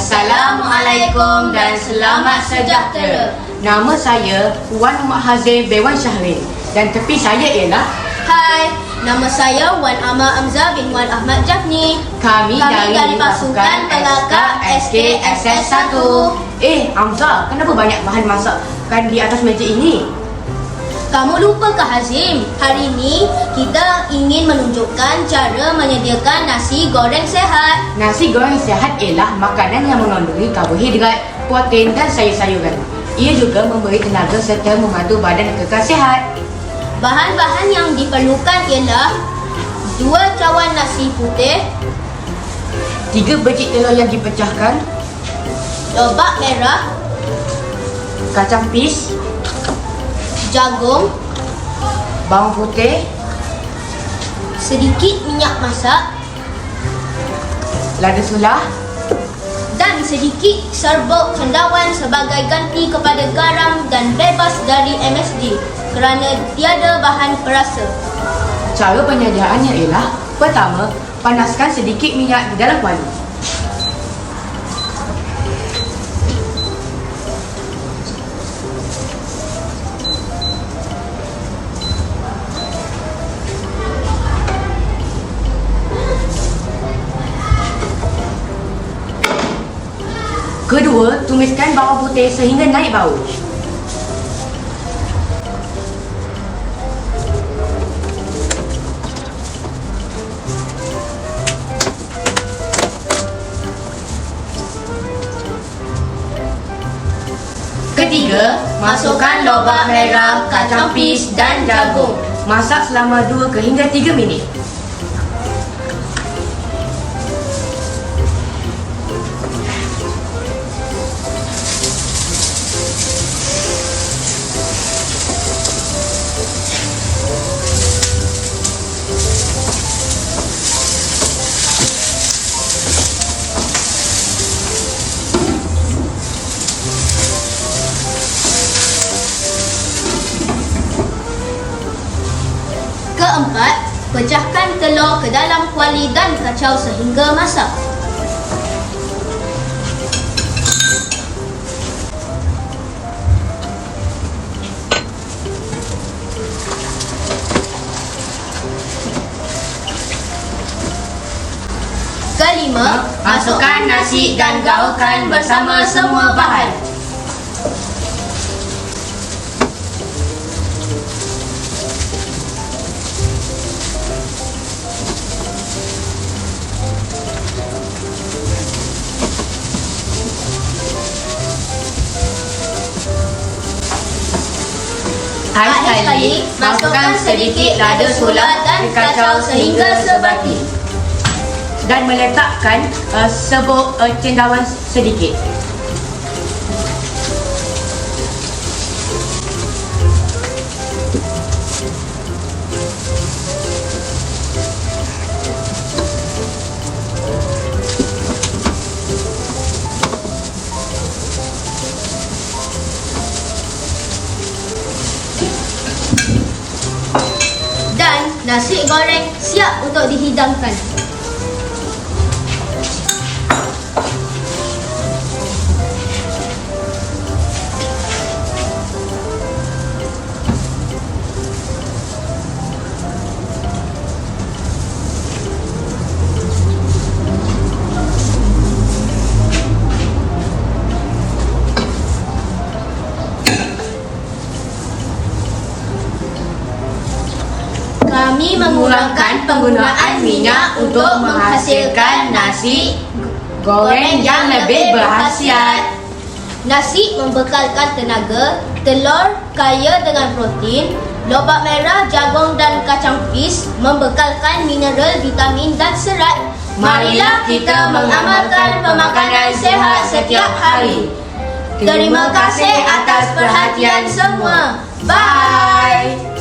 Assalamualaikum dan selamat sejahtera. Nama saya Wan Muhammad Hazim Bewan Syahrin dan tepi saya ialah Hai, nama saya Wan Ahmad Amzah bin Wan Ahmad Jafni. Kami dari pasukan pelakak SKSS 1. Amzah, kenapa banyak bahan masakan di atas meja ini? Kamu lupa ke Hazim? Hari ini kita ingin menunjukkan cara menyediakan nasi goreng sehat. Nasi goreng sehat ialah makanan yang mengandungi karbohidrat, protein dan sayur-sayuran. Ia juga memberi tenaga serta membantu badan kekal sihat. Bahan-bahan yang diperlukan ialah 2 cawan nasi putih, 3 biji telur yang dipecahkan, lobak merah, kacang pis, jagung, bawang putih, sedikit minyak masak lada sulah, dan sedikit serbuk cendawan sebagai ganti kepada garam dan bebas dari MSG kerana tiada bahan perasa. Cara penyediaannya ialah: pertama, panaskan sedikit minyak di dalam kuali. Kedua, tumiskan bawang putih sehingga naik bau. Ketiga, masukkan lobak merah, kacang pis dan jagung. Masak selama 2 hingga 3 minit. Keempat, pecahkan telur ke dalam kuali dan kacau sehingga masak. Kelima, masukkan nasi dan gaulkan bersama semua bahan. Akhir sekali, masukkan sedikit lada sulah dan kacau sehingga sebati. Dan meletakkan serbuk cendawan sedikit. Dan nasi goreng siap untuk dihidangkan. Kami mengurangkan penggunaan minyak untuk menghasilkan nasi goreng yang lebih berkhasiat. Nasi membekalkan tenaga, telur kaya dengan protein, lobak merah, jagung dan kacang pis membekalkan mineral, vitamin dan serat. Marilah kita mengamalkan pemakanan sehat setiap hari. Terima kasih atas perhatian semua. Bye.